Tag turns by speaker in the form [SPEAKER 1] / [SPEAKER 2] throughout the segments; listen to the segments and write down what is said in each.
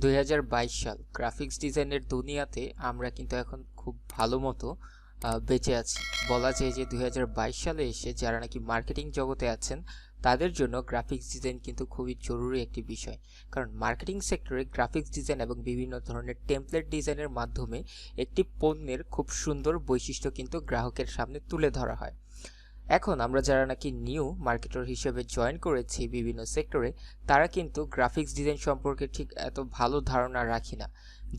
[SPEAKER 1] 2022 সাল গ্রাফিক্স ডিজাইনের দুনিয়াতে আমরা কিন্তু এখন খুব ভালো মতো বেঁচে আছি। বলা যায় যে 2022 সালে এসে যারা নাকি মার্কেটিং জগতে আছেন তাদের জন্য গ্রাফিক্স ডিজাইন কিন্তু খুবই জরুরি একটি বিষয়। কারণ মার্কেটিং সেক্টরে গ্রাফিক্স ডিজাইন এবং বিভিন্ন ধরনের টেমপ্লেট ডিজাইনের মাধ্যমে একটি পণ্যের খুব সুন্দর বৈশিষ্ট্য কিন্তু গ্রাহকের সামনে তুলে ধরা হয়। এখন আমরা যারা নাকি নিউ মার্কেটার হিসেবে জয়েন করেছি বিভিন্ন সেক্টরে, তারা কিন্তু গ্রাফিক্স ডিজাইন সম্পর্কে ঠিক এত ভালো ধারণা রাখি না।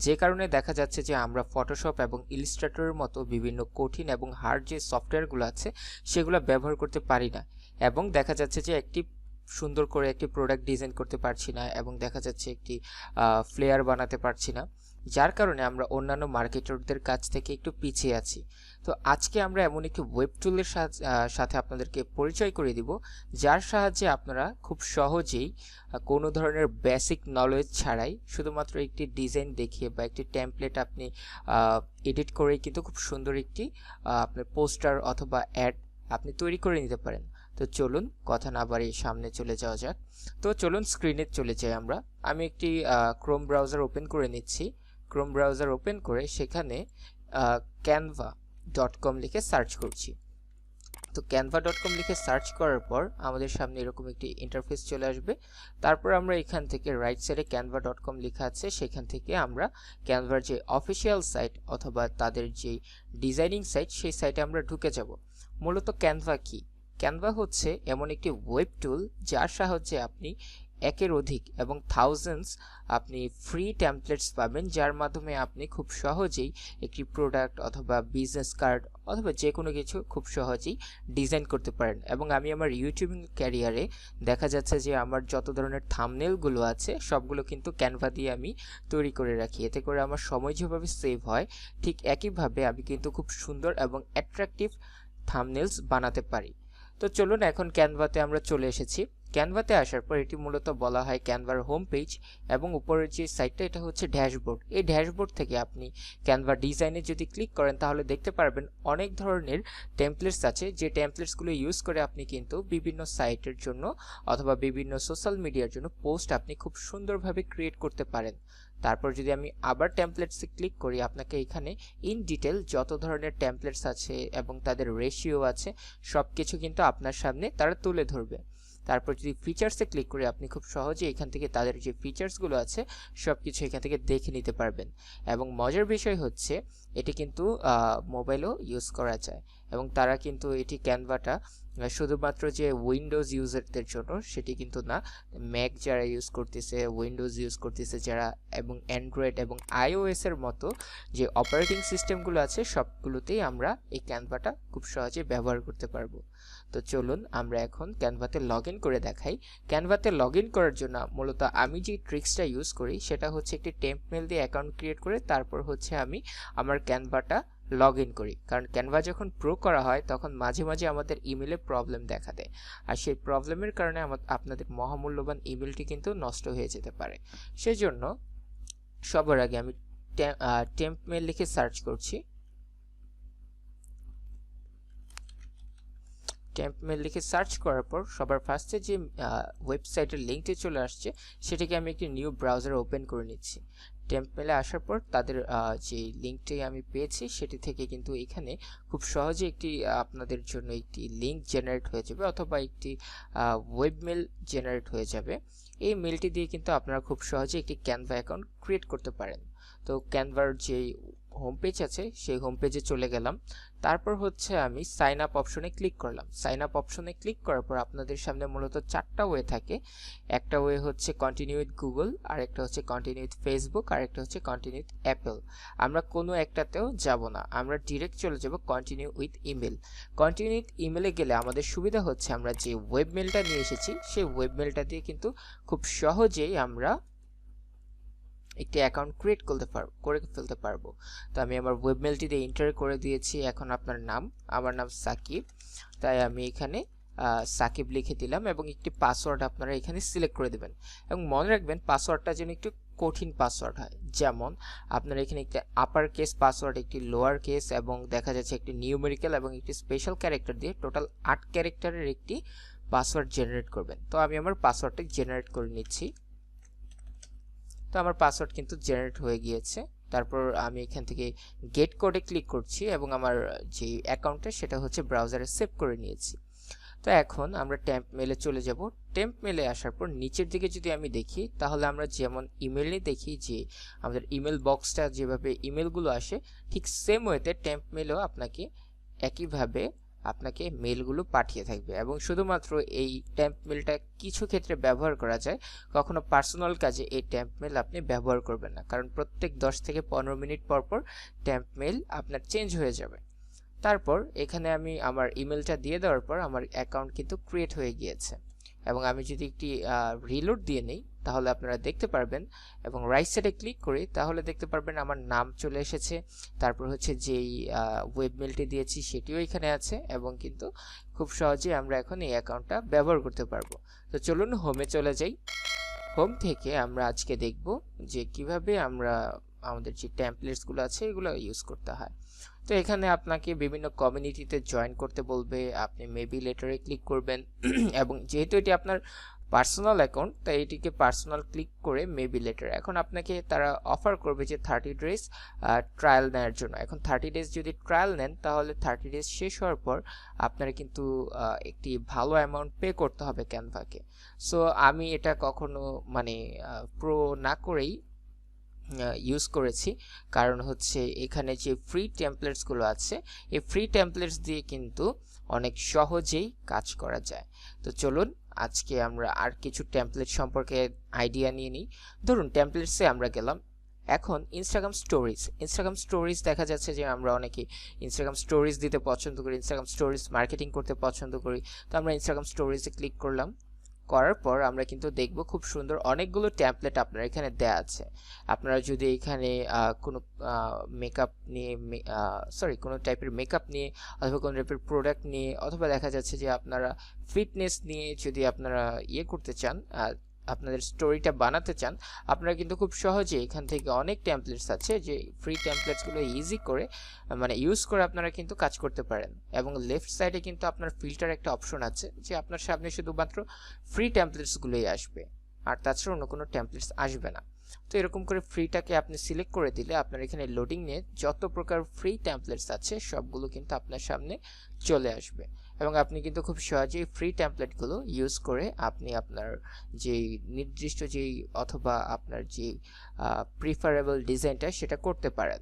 [SPEAKER 1] যে কারণে দেখা যাচ্ছে যে আমরা ফটোশপ এবং ইলিস্ট্রেটরের মতো বিভিন্ন কঠিন এবং হার্ড যে সফটওয়্যারগুলো আছে সেগুলো ব্যবহার করতে পারি না, এবং দেখা যাচ্ছে যে একটি সুন্দর করে একটি প্রোডাক্ট ডিজাইন করতে পারছি না, এবং দেখা যাচ্ছে একটি ফ্লেয়ার বানাতে পারছি না, যার কারণে আমরা অন্যান্য মার্কেটারদের কাছ থেকে একটু পিছিয়ে আছি। তো আজকে আমরা এমন একটি ওয়েব টুলের সাথে আপনাদেরকে পরিচয় করে দিব, যার সাহায্যে আপনারা খুব সহজেই কোনো ধরনের বেসিক নলেজ ছাড়াই শুধুমাত্র একটি ডিজাইন দেখিয়ে বা একটি টেমপ্লেট আপনি এডিট করে কিন্তু খুব সুন্দর একটি আপনার পোস্টার অথবা অ্যাড আপনি তৈরি করে নিতে পারেন। তো চলুন কথা না বাড়িয়ে সামনে চলে যাওয়া যাক। তো চলুন স্ক্রিনে চলে যাই আমরা। আমি একটি ক্রোম ব্রাউজার ওপেন করে নিচ্ছি। ক্রোম ব্রাউজার ওপেন করে সেখানে canva.com লিখে সার্চ করছি। তো canva.com লিখে সার্চ করার পর আমাদের সামনে এরকম একটি ইন্টারফেস চলে আসবে। তারপর আমরা এখান থেকে রাইট সাইডে canva.com লেখা আছে, সেখান থেকে আমরা ক্যানভার যে অফিসিয়াল সাইট অথবা তাদের যে ডিজাইনিং সাইট, সেই সাইটে আমরা ঢুকে যাব। মূলত ক্যানভা কি? ক্যানভা হচ্ছে এমন একটি ওয়েব টুল যার সাহায্যে আপনি একের অধিক এবং থাউজেন্ডস আপনি ফ্রি টেমপ্লেটস পাবেন, যার মাধ্যমে আপনি খুব সহজেই একটি প্রোডাক্ট অথবা বিজনেস কার্ড অথবা যে কোনো কিছু খুব সহজেই ডিজাইন করতে পারেন। এবং আমি আমার ইউটিউবিং ক্যারিয়ারে দেখা যাচ্ছে যে আমার যত ধরনের থাম্বনেলগুলো আছে সবগুলো কিন্তু ক্যানভা দিয়ে আমি তৈরি করে রাখি। এতে করে আমার সময় যেভাবে সেভ হয়, ঠিক একইভাবে আমি কিন্তু খুব সুন্দর এবং অ্যাট্রাকটিভ থাম্বনেলস বানাতে পারি। তো চলুন এখন ক্যানভাতে আমরা চলে এসেছি। ক্যানভাতে আসার পর এটি মূলত বলা হয় ক্যানভার হোম পেজ, এবং উপরের যে সাইটটা এটা হচ্ছে ড্যাশবোর্ড। এই ড্যাশবোর্ড থেকে আপনি ক্যানভা ডিজাইনে যদি ক্লিক করেন তাহলে দেখতে পারবেন অনেক ধরনের টেমপ্লেটস আছে, যে টেমপ্লেটসগুলো ইউজ করে আপনি কিন্তু বিভিন্ন সাইটের জন্য অথবা বিভিন্ন সোশ্যাল মিডিয়ার জন্য পোস্ট আপনি খুব সুন্দরভাবে ক্রিয়েট করতে পারেন। তারপর যদি আমি আবার টেমপ্লেটসে ক্লিক করি, আপনাকে এখানে ইন ডিটেল যত ধরনের টেমপ্লেটস আছে এবং তাদের রেশিও আছে সব কিছু কিন্তু আপনার সামনে তারা তুলে ধরবে। তারপর যদি ফিচার্সে ক্লিক করি, আপনি খুব সহজে এখান থেকে তাদের যে ফিচার্সগুলো আছে সব কিছু এখান থেকে দেখে নিতে পারবেন। এবং মজার বিষয় হচ্ছে এটি কিন্তু মোবাইলও ইউজ করা যায়, এবং তারা কিন্তু এটি ক্যানভাটা শুধুমাত্র যে উইন্ডোজ ইউজারদের জন্য সেটি কিন্তু না, ম্যাক যারা ইউজ করতেছে, উইন্ডোজ ইউজ করতেছে যারা, এবং অ্যান্ড্রয়েড এবং আইওএস এর মতো যে অপারেটিং সিস্টেমগুলো আছে সবগুলোতেই আমরা এই ক্যানভাটা খুব সহজে ব্যবহার করতে পারবো। তো চলুন আমরা এখন ক্যানভাতে লগ ইন করে দেখাই। ক্যানভাতে লগ ইন করার জন্য মূলত আমি যে ট্রিক্সটা ইউজ করি সেটা হচ্ছে একটি টেম্প মেল দিয়ে অ্যাকাউন্ট ক্রিয়েট করে তারপর হচ্ছে আমি আমার ক্যানভাটা লগ ইন করি। কারণ ক্যানভা যখন প্রো করা হয় তখন মাঝে মাঝে আমাদের ইমেলে প্রবলেম দেখা দেয়, আর সেই প্রবলেমের কারণে আপনাদের মহামূল্যবান ইমেলটি কিন্তু নষ্ট হয়ে যেতে পারে। সেজন্য সবার আগে আমি টেম্প মেল লিখে সার্চ করছি। টেম্প মেল লিখে সার্চ করার পর সবার ফার্স্টে যে ওয়েবসাইটের লিঙ্কটি চলে আসছে সেটাকে আমি একটি নিউ ব্রাউজার ওপেন করে নিচ্ছি। টেম্প মেলে আসার পর তাদের যে লিঙ্কটি আমি পেয়েছি সেটি থেকে কিন্তু এখানে খুব সহজে একটি আপনাদের জন্য একটি লিঙ্ক জেনারেট হয়ে যাবে অথবা একটি ওয়েব মেল জেনারেট হয়ে যাবে। এই মেলটি দিয়ে কিন্তু আপনারা খুব সহজে একটি ক্যানভা অ্যাকাউন্ট ক্রিয়েট করতে পারেন। তো ক্যানভার যে হোম পেজ আছে সেই হোম পেজে চলে গেলাম। তারপর হচ্ছে আমি সাইন আপ অপশনে ক্লিক করলাম। সাইন আপ অপশনে ক্লিক করার পর আপনাদের সামনে মূলত চারটা ওয়ে থাকে। একটা ওয়ে হচ্ছে কন্টিনিউ উইথ গুগল, আর একটা হচ্ছে কন্টিনিউ উইথ ফেসবুক, আর একটা হচ্ছে কন্টিনিউ উইথ অ্যাপল। আমরা কোনো একটাতেও যাব না, আমরা ডিরেক্ট চলে যাব continue with email. Continue with ইমেলে গেলে আমাদের সুবিধা হচ্ছে আমরা যে ওয়েব মেলটা নিয়ে এসেছি সেই ওয়েব মেলটা দিয়ে কিন্তু খুব সহজেই আমরা একটি অ্যাকাউন্ট ক্রিয়েট করে ফেলতে পারবো। তো আমি আমার ওয়েব মেলটি দিয়ে এন্টার করে দিয়েছি। এখন আপনার নাম, আমার নাম সাকিব, তাই আমি এখানে সাকিব লিখে দিলাম, এবং একটি পাসওয়ার্ড আপনারা এখানে সিলেক্ট করে দেবেন। এবং মনে রাখবেন পাসওয়ার্ডটা যেন একটু কঠিন পাসওয়ার্ড হয়, যেমন আপনারা এখানে একটি আপার কেস পাসওয়ার্ড, একটি লোয়ার কেস, এবং দেখা যাচ্ছে একটি নিউমেরিক্যাল এবং একটি স্পেশাল ক্যারেক্টার দিয়ে টোটাল 8 ক্যারেক্টারের একটি পাসওয়ার্ড জেনারেট করবেন। তো আমি আমার পাসওয়ার্ডটা জেনারেট করে নিচ্ছি। তো আমার পাসওয়ার্ড কিন্তু জেনারেট হয়ে গিয়েছে। তারপর আমি এখান থেকে গেট কোডে ক্লিক করছি এবং আমার যে অ্যাকাউন্টটা সেটা হচ্ছে ব্রাউজারে সেভ করে নিয়েছি। তো এখন আমরা টেম্প মেলে চলে যাব। টেম্প মেলে আসার পর নিচের দিকে যদি আমি দেখি, তাহলে আমরা যেমন ইমেলে দেখি যে আমাদের ইমেল বক্সটা যেভাবে ইমেলগুলো আসে, ঠিক সেম ওয়েতে টেম্প মেলেও আপনাকে একইভাবে আপনাকে মেলগুলো পাঠিয়ে থাকবে। এবং শুধুমাত্র এই টেম্প মেলটা কিছু ক্ষেত্রে ব্যবহার করা যায়, কখনো পার্সোনাল কাজে এই টেম্প মেল আপনি ব্যবহার করবেন না, কারণ প্রত্যেক 10 থেকে 15 মিনিট পর পর টেম্প মেল আপনার চেঞ্জ হয়ে যাবে। তারপর এখানে আমি আমার ইমেলটা দিয়ে দেওয়ার পর আমার অ্যাকাউন্ট কিন্তু ক্রিয়েট হয়ে গিয়েছে। এবং আমি যদি একটি রিলোড দিয়ে নেই, তাহলে আপনারা দেখতে পারবেন, এবং রাইট সাইডে ক্লিক করি তাহলে দেখতে পারবেন আমার নাম চলে এসেছে। তারপর হচ্ছে যেই ওয়েব মেলটি দিয়েছি সেটিও এখানে আছে, এবং কিন্তু খুব সহজেই আমরা এখন এই অ্যাকাউন্টটা ব্যবহার করতে পারবো। তো চলুন হোমে চলে যাই। হোম থেকে আমরা আজকে দেখব যে কিভাবে আমরা আমাদের যে টেমপ্লেটসগুলো আছে এগুলো ইউজ করতে হয়। তো এখানে আপনাকে বিভিন্ন কমিউনিটিতে জয়েন করতে বলবে, আপনি মেবি লেটারে ক্লিক করবেন এবং যেহেতু এটি আপনার পার্সোনাল অ্যাকাউন্ট, তাই এটিকে পার্সোনাল ক্লিক করে মেবি লেটার। এখন আপনাকে তারা অফার করবে যে 30 ডেজ ট্রায়াল নেওয়ার জন্য। এখন 30 ডেজ যদি ট্রায়াল নেন, তাহলে 30 ডেজ শেষ হওয়ার পর আপনার কিন্তু একটি ভালো অ্যামাউন্ট পে করতে হবে ক্যানভাকে। সো আমি এটা কখনো মানে প্রো না করেই ইউজ করেছি, কারণ হচ্ছে এখানে যে ফ্রি টেমপ্লেটসগুলো আছে, এই ফ্রি টেমপ্লেটস দিয়ে কিন্তু অনেক সহজেই কাজ করা যায়। তো চলুন আজকে আমরা আর কিছু টেমপ্লেট সম্পর্কে আইডিয়া নিয়ে নিই। ধরুন টেমপ্লেটসে আমরা গেলাম। এখন ইনস্টাগ্রাম স্টোরিজ দেখা যাচ্ছে যে আমরা অনেকেই ইনস্টাগ্রাম স্টোরিজ দিতে পছন্দ করি, ইনস্টাগ্রাম স্টোরিজ মার্কেটিং করতে পছন্দ করি। তো আমরা ইনস্টাগ্রাম স্টোরিজে ক্লিক করলাম, করার পর আমরা কিন্তু দেখব খুব সুন্দর অনেকগুলো টেমপ্লেট আপনার এখানে দেয়া আছে। আপনারা যদি এখানে কোনো মেকআপ নিয়ে কোনো টাইপের মেকআপ নিয়ে, অথবা কোনো টাইপের প্রোডাক্ট নিয়ে, অথবা দেখা যাচ্ছে যে আপনারা ফিটনেস নিয়ে যদি আপনারা করতে চান, আপনাদের স্টোরিটা বানাতে চান, আপনারা কিন্তু খুব সহজে এখান থেকে অনেক টেমপ্লেটস আছে যে ফ্রি টেমপ্লেটসগুলো ইজি করে ইউজ করে আপনারা কিন্তু কাজ করতে পারেন। এবং লেফট সাইডে কিন্তু আপনার ফিল্টার একটা অপশন আছে, যে আপনার সামনে শুধুমাত্র ফ্রি টেমপ্লেটসগুলোই আসবে, আর তাছাড়া অন্য কোনো টেমপ্লেটস আসবে না। তো এরকম করে ফ্রিটাকে আপনি সিলেক্ট করে দিলে আপনার এখানে লোডিং নিয়ে যত প্রকার ফ্রি টেমপ্লেটস আছে সবগুলো কিন্তু আপনার সামনে চলে আসবে, এবং আপনি কিন্তু খুব সহজেই ফ্রি টেমপ্লেটগুলো ইউজ করে আপনি আপনার যেই নির্দিষ্ট যেই অথবা আপনার যে প্রিফারেবল ডিজাইনটা সেটা করতে পারেন।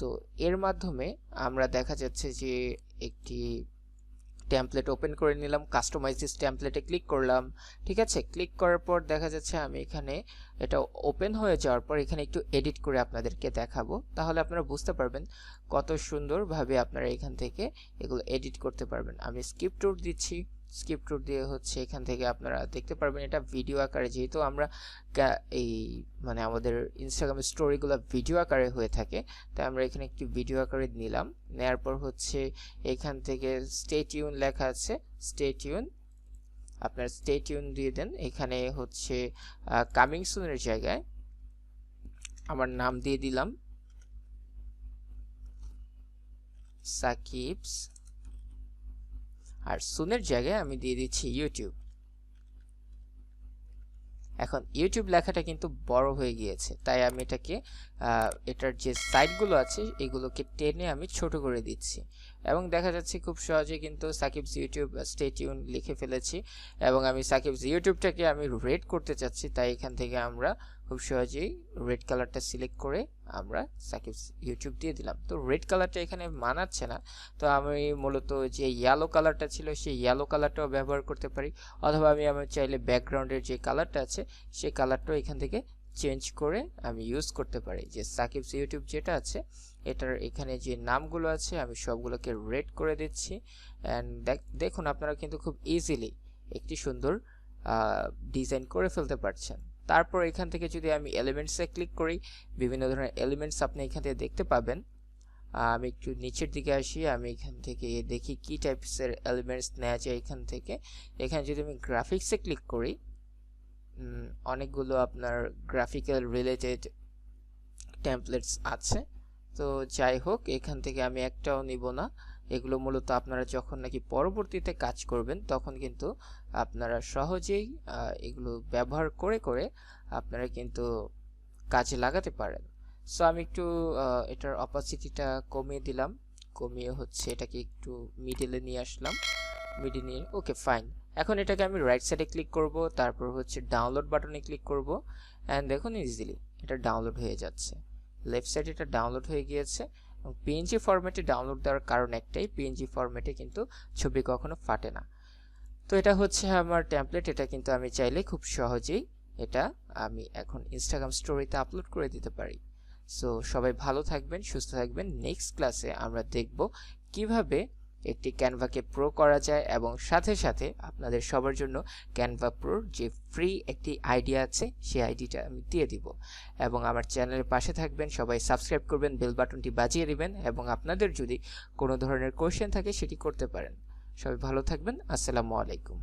[SPEAKER 1] তো এর মাধ্যমে আমরা দেখা যাচ্ছে যে একটি টেমপ্লেট ওপেন করে নিলাম, কাস্টমাইজ দিস টেমপ্লেটে ক্লিক করলাম। ঠিক আছে, ক্লিক করার পর দেখা যাচ্ছে আমি এখানে এটা ওপেন হয়ে যাওয়ার পর এখানে একটু এডিট করে আপনাদেরকে দেখাবো, তাহলে আপনারা বুঝতে পারবেন কত সুন্দরভাবে আপনারা এখান থেকে এগুলো এডিট করতে পারবেন। আমি স্কিপ টুল দিচ্ছি, স্কিপ টুল দিয়ে হচ্ছে এখান থেকে আপনারা দেখতে পারবেন এটা ভিডিও আকারে, যেহেতু আমরা এই আমাদের ইনস্টাগ্রাম স্টোরিগুলো ভিডিও আকারে হয়ে থাকে, তাই আমরা এখানে একটি ভিডিও আকারে নিলাম। নেওয়ার পর হচ্ছে এখান থেকে স্টে টিউন লেখা আছে, স্টে টিউন, আপনার স্টে টিউন দিয়ে দেন। এখানে হচ্ছে কামিং সুনের জায়গায় আমার নাম দিয়ে দিলাম সাকিবস, আর সুনের জায়গায় আমি দিয়ে দিচ্ছি ইউটিউব। এখন ইউটিউব লেখাটা কিন্তু বড় হয়ে গিয়েছে, তাই আমি এটাকে এটার যে সাইডগুলো আছে এগুলোকে টেনে আমি ছোট করে দিচ্ছি, এবং দেখা যাচ্ছে খুব সহজে কিন্তু সাকিবস ইউটিউব স্টে টিউন লিখে ফেলেছি। এবং আমি সাকিবস ইউটিউবটাকে আমি রেড করতে চাচ্ছি, তাই এখান থেকে আমরা খুব সহজেই রেড কালারটা সিলেক্ট করে আমরা সাকিবস ইউটিউব দিয়ে দিলাম। তো রেড কালারটা এখানে মানাচ্ছে না, তো আমি মূলত যে ইয়েলো কালারটা ছিল সেই ইয়েলো কালারটাও ব্যবহার করতে পারি, অথবা আমি চাইলে ব্যাকগ্রাউন্ডের যে কালারটা আছে সেই কালারটাও এখান থেকে চেঞ্জ করে আমি ইউজ করতে পারি। যে সাকিবস ইউটিউব যেটা আছে এটার এখানে যে নামগুলো আছে আমি সবগুলোকে রেড করে দিচ্ছি, অ্যান্ড দেখুন আপনারা কিন্তু খুব ইজিলি একটি সুন্দর ডিজাইন করে ফেলতে পারছেন। তারপর এখান থেকে যদি আমি এলিমেন্টসে ক্লিক করি, বিভিন্ন ধরনের এলিমেন্টস আপনি এখান থেকে দেখতে পাবেন। আমি একটু নিচের দিকে আসি, আমি এখান থেকে দেখি কি টাইপসের এলিমেন্টস নেওয়া যায় এখান থেকে। এখানে যদি আমি গ্রাফিক্সে ক্লিক করি, অনেকগুলো আপনার গ্রাফিক্যাল রিলেটেড টেমপ্লেটস আছে। তো যাই হোক, এখান থেকে আমি একটাও নিব না, এগুলো মূলত আপনারা যখন নাকি পরবর্তীতে কাজ করবেন তখন কিন্তু আপনারা সহজেই এগুলো ব্যবহার করে আপনারা কিন্তু কাজে লাগাতে পারেন। সো আমি একটু এটার অপাসিটিটা কমিয়ে দিলাম, কমিয়ে হচ্ছে এটাকে একটু মিডলে নিয়ে আসলাম, মিডল নিয়ে ওকে ফাইন। এখন এটাকে আমি রাইট সাইডে ক্লিক করব, তারপর হচ্ছে ডাউনলোড বাটনে ক্লিক করব, অ্যান্ড দেখুন ইজিলি এটা ডাউনলোড হয়ে যাচ্ছে। লেফট সাইডে এটা ডাউনলোড হয়ে গিয়েছে। এবং পিএনজি ফরম্যাটে ডাউনলোড দেওয়ার কারণ একটাই, পিএনজি ফরম্যাটে কিন্তু ছবি কখনো ফাটে না। তো এটা হচ্ছে আমার টেমপ্লেট, এটা কিন্তু আমি চাইলে খুব সহজেই এটা আমি এখন ইনস্টাগ্রাম স্টোরিতে আপলোড করে দিতে পারি। সো সবাই ভালো থাকবেন, সুস্থ থাকবেন। নেক্সট ক্লাসে আমরা দেখব কিভাবে একটি ক্যানভাকে প্রো করা যায়, এবং সাথে সাথে আপনাদের সবার জন্য ক্যানভা প্রোর যে ফ্রি একটি আইডিয়া আছে সেই আইডিটা আমি দিয়ে দিব। এবং আমার চ্যানেলের পাশে থাকবেন, সবাই সাবস্ক্রাইব করবেন, বেল বাটনটি বাজিয়ে দিবেন, এবং আপনাদের যদি কোনো ধরনের কোয়েশ্চেন থাকে সেটি করতে পারেন। সবাই ভালো থাকবেন। আসসালামু আলাইকুম।